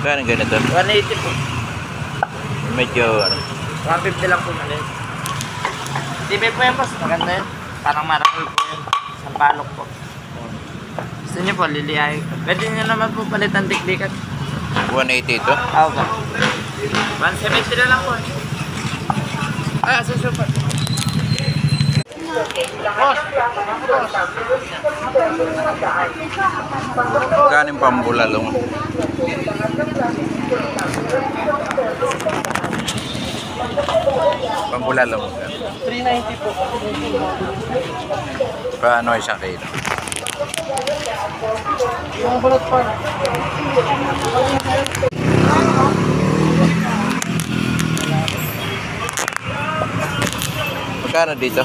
Kaya ganito? 180 po. Medyo ano. 150 lang po maliit. TV po yan, boss. Maganda yun. Parang marakol po yun. Sampalok po. Gusto niyo po, liliyahin ko. Pwede niyo naman po palitan dikdikan. 180 ito? Oo ba? 170 na lang po. Susupat. Boss! Galing pambulalong. Pambulalong. 390 po. Paano isang kilo? Yung bulot po. Magkano dito?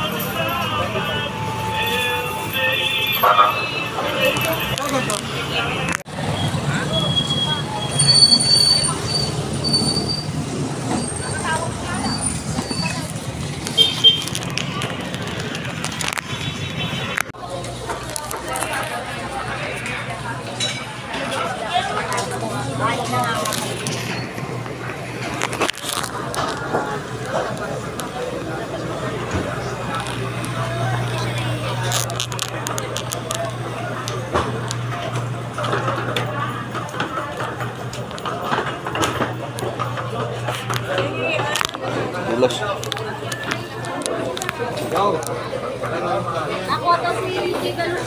Dulos. Ako to si Gigalus.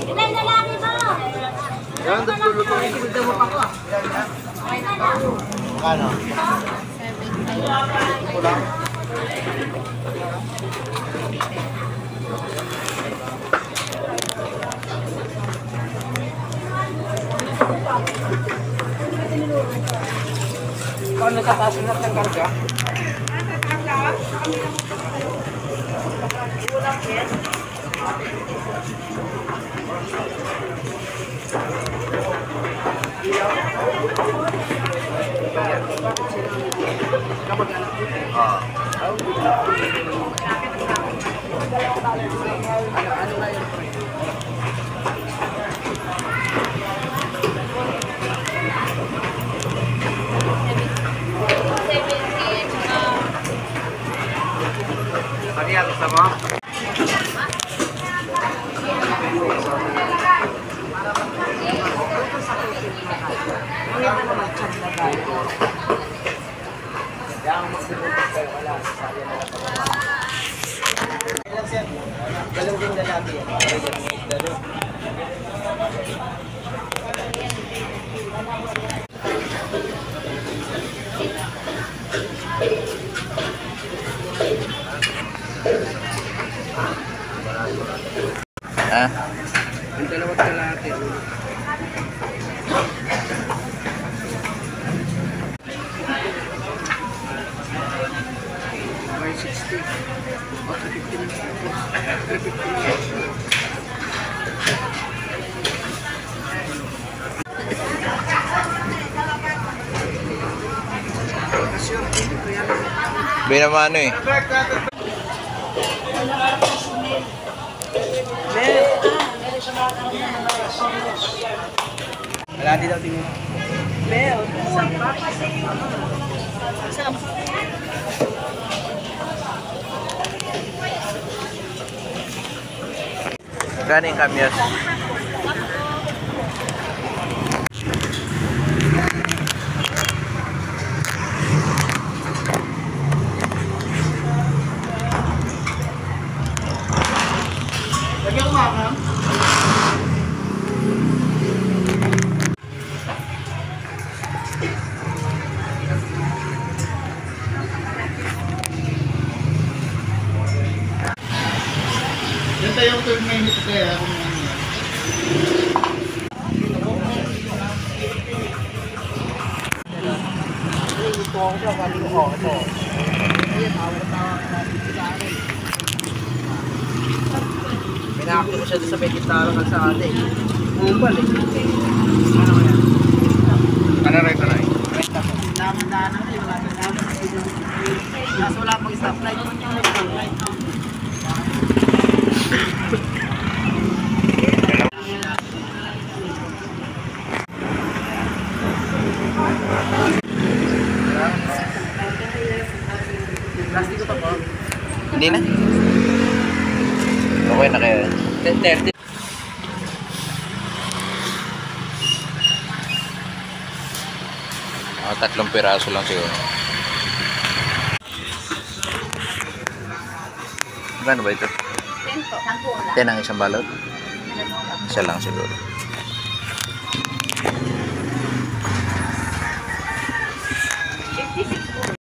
Ilan lalaki ba? Yan, dulo po. Ikita mo pa ko. Magkano? 70. Kulang. Paano tataas na ng karga? Kaya gusto mo? Galawin lalaki. Ha? Ang dalawat kalahati. May 60. O, 350. Binamano eh. Wala din daw tingin. Beo, sampa. Sampa. Galing kamyas. Lagyan ko makam. Yan tayo yung 12 minutes kaya kung ano yan. Ito ako siya, kali ko ito. Ayan, tawa-tawa ka natin sila akin. Pinakakit ko siya doon sa may gitara ka sa atin. Upal eh. Ano yan? Ano rin ito rin? Daman-danan eh, wala na daman. Kaso wala pang stoplight. Hindi na. Okay na kayo. 10:30. Tatlong piraso lang siguro. Gano ba ito? 10 po. 10 po lang. 10 ang isang balot? Isa lang siguro.